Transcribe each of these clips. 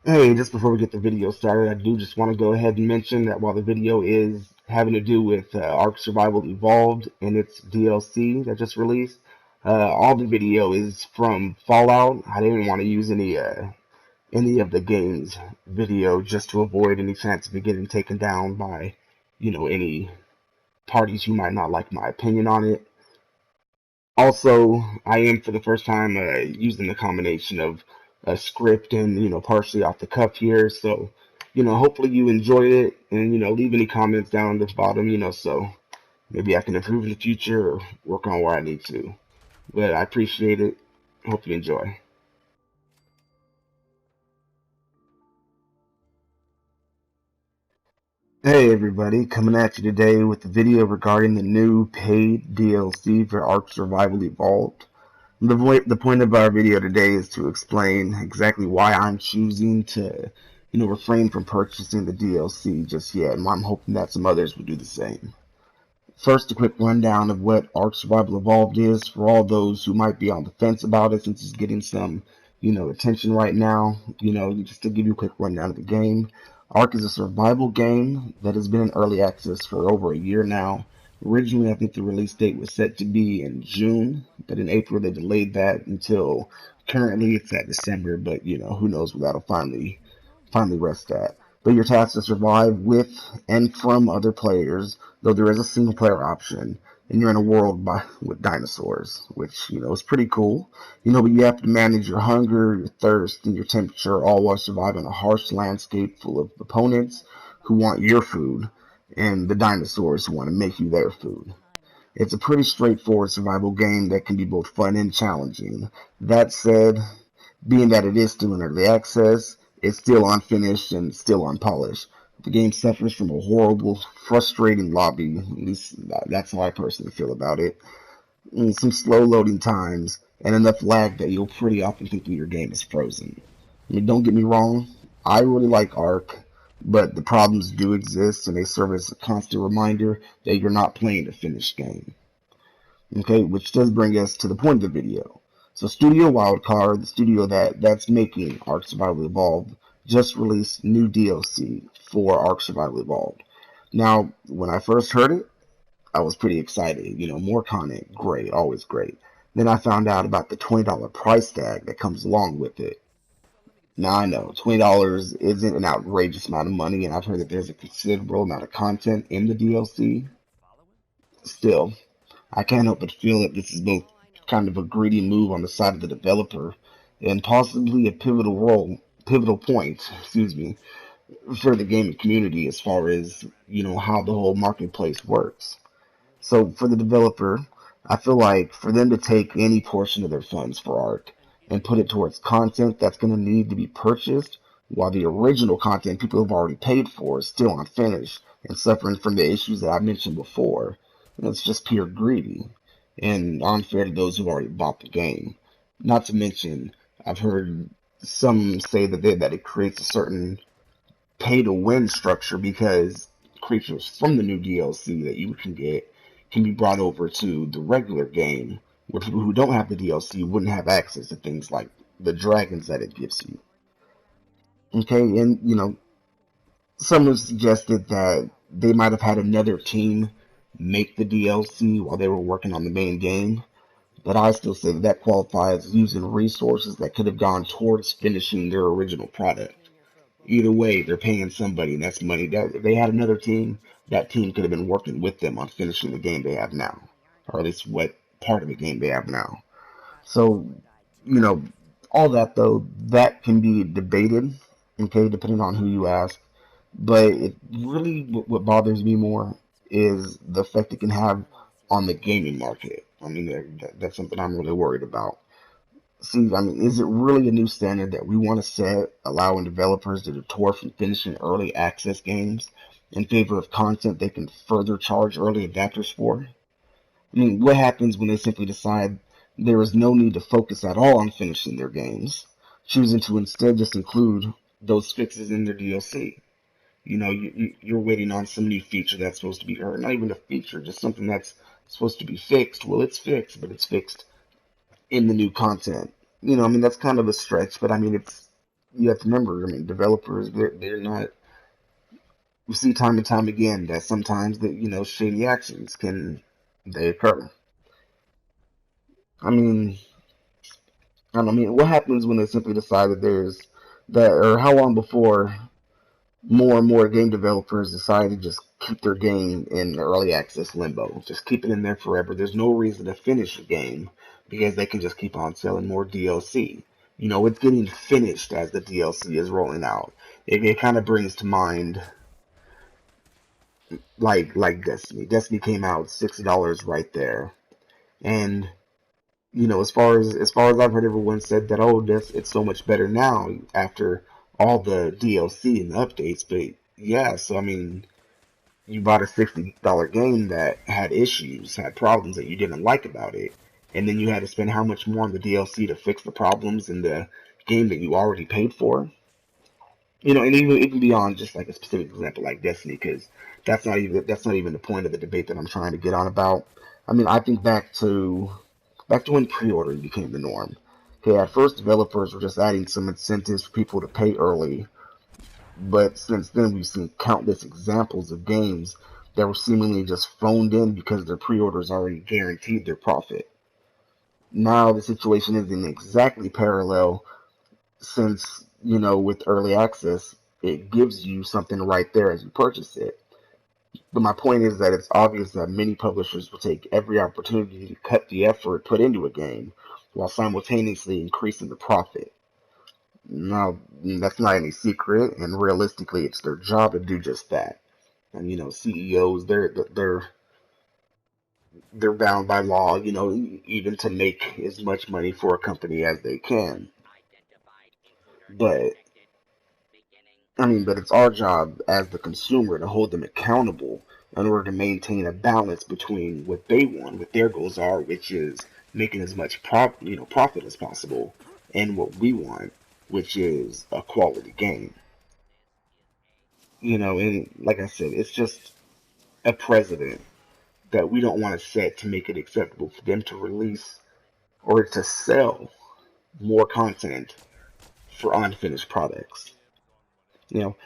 Hey, just before we get the video started, I do just want to go ahead and mention that while the video is having to do with Ark Survival Evolved and its DLC that just released, all the video is from Fallout. I didn't want to use any of the game's video just to avoid any chance of it getting taken down by, any parties who might not like my opinion on it. Also, I am for the first time using the combination of a script and partially off the cuff here. So, hopefully you enjoy it and leave any comments down at the bottom. So maybe I can improve in the future or work on where I need to. But I appreciate it. Hope you enjoy. Hey everybody, coming at you today with a video regarding the new paid DLC for Ark Survival Evolved. The point of our video today is to explain exactly why I'm choosing to, refrain from purchasing the DLC just yet, and I'm hoping that some others will do the same. First, a quick rundown of what Ark Survival Evolved is for all those who might be on the fence about it since it's getting some, attention right now. Just to give you a quick rundown of the game. Ark is a survival game that has been in early access for over a year now. Originally, I think the release date was set to be in June, but in April they delayed that until currently it's at December, but who knows where that'll finally rest at. But you're tasked to survive with and from other players, though there is a single player option, and you're in a world with dinosaurs, which, is pretty cool. But you have to manage your hunger, your thirst, and your temperature, all while surviving a harsh landscape full of opponents who want your food, and the dinosaurs who want to make you their food. It's a pretty straightforward survival game that can be both fun and challenging. That said, being that it is still in early access, it's still unfinished and still unpolished. The game suffers from a horrible, frustrating lobby. At least that's how I personally feel about it. And some slow loading times and enough lag that you'll pretty often think your game is frozen. I mean, don't get me wrong, I really like Ark, but the problems do exist and they serve as a constant reminder that you're not playing a finished game. Okay, which does bring us to the point of the video. So Studio Wildcard, the studio that's making Ark Survival Evolved, just released new DLC for Ark Survival Evolved. Now, when I first heard it, I was pretty excited. More content, great, always great. Then I found out about the $20 price tag that comes along with it. Now I know $20 isn't an outrageous amount of money, and I've heard that there's a considerable amount of content in the DLC. Still, I can't help but feel that this is both kind of a greedy move on the side of the developer and possibly a pivotal point, excuse me, for the gaming community as far as, how the whole marketplace works. So for the developer, I feel like for them to take any portion of their funds for Ark and put it towards content that's going to need to be purchased, while the original content people have already paid for is still unfinished and suffering from the issues that I mentioned before, it's just pure greedy and unfair to those who've already bought the game. Not to mention, I've heard some say that it creates a certain pay to win structure because creatures from the new DLC that you can get can be brought over to the regular game where people who don't have the DLC wouldn't have access to things like the dragons that it gives you. Okay, and some have suggested that they might have had another team make the DLC while they were working on the main game, but I still say that qualifies as using resources that could have gone towards finishing their original product. Either way, they're paying somebody, and that's money. That if they had another team, that team could have been working with them on finishing the game they have now, or at least what part of the game they have now. So, you know, all that though, that can be debated, okay, depending on who you ask. But it really, what bothers me more is the effect it can have on the gaming market. I mean, that's something I'm really worried about. See, I mean, is it really a new standard that we want to set, allowing developers to detour from finishing early access games in favor of content they can further charge early adapters for? I mean, what happens when they simply decide there is no need to focus at all on finishing their games, choosing to instead just include those fixes in their DLC? You're waiting on some new feature that's supposed to be, or not even a feature, just something that's supposed to be fixed. Well, it's fixed, but it's fixed in the new content. I mean, that's kind of a stretch, but I mean, you have to remember, I mean, developers, they're not. We see time and time again that sometimes that shady actions can they occur. I mean, I mean, what happens when they simply decide that there's that, or how long before more and more game developers decide to just keep their game in early access limbo, just keep it in there forever. There's no reason to finish a game because they can just keep on selling more DLC. It's getting finished as the DLC is rolling out. It kind of brings to mind like Destiny. Destiny came out $60 right there, and as far as I've heard, everyone said that it's so much better now after all the DLC and the updates. But yeah, so I mean, you bought a $60 game that had issues, had problems that you didn't like about it, and then you had to spend how much more on the DLC to fix the problems in the game that you already paid for. And even beyond just like a specific example like Destiny, because that's not even the point of the debate that I'm trying to get on about. I mean, I think back to when pre-ordering became the norm. Okay, at first developers were just adding some incentives for people to pay early, but since then we've seen countless examples of games that were seemingly just phoned in because their pre-orders already guaranteed their profit. Now the situation isn't exactly parallel since, with early access, it gives you something right there as you purchase it. But my point is that it's obvious that many publishers will take every opportunity to cut the effort put into a game while simultaneously increasing the profit. Now, that's not any secret, and realistically, it's their job to do just that. And CEOs, they're bound by law, even to make as much money for a company as they can. But but it's our job as the consumer to hold them accountable in order to maintain a balance between what they want, what their goals are, which is making as much profit as possible, and what we want, which is a quality game. And like I said, it's just a precedent that we don't want to set to make it acceptable for them to release or to sell more content for unfinished products. You know,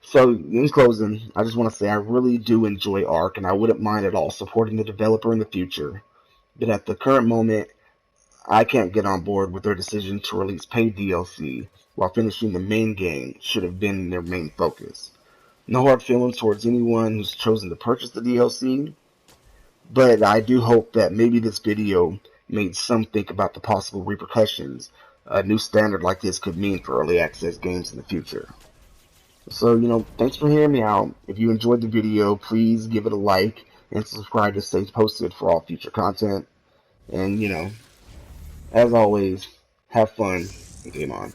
So, in closing, I just want to say I really do enjoy Ark, and I wouldn't mind at all supporting the developer in the future. But at the current moment, I can't get on board with their decision to release paid DLC while finishing the main game should have been their main focus. No hard feelings towards anyone who's chosen to purchase the DLC, but I do hope that maybe this video made some think about the possible repercussions a new standard like this could mean for early access games in the future. So, thanks for hearing me out. If you enjoyed the video, please give it a like and subscribe to stay posted for all future content. And, as always, have fun and game on.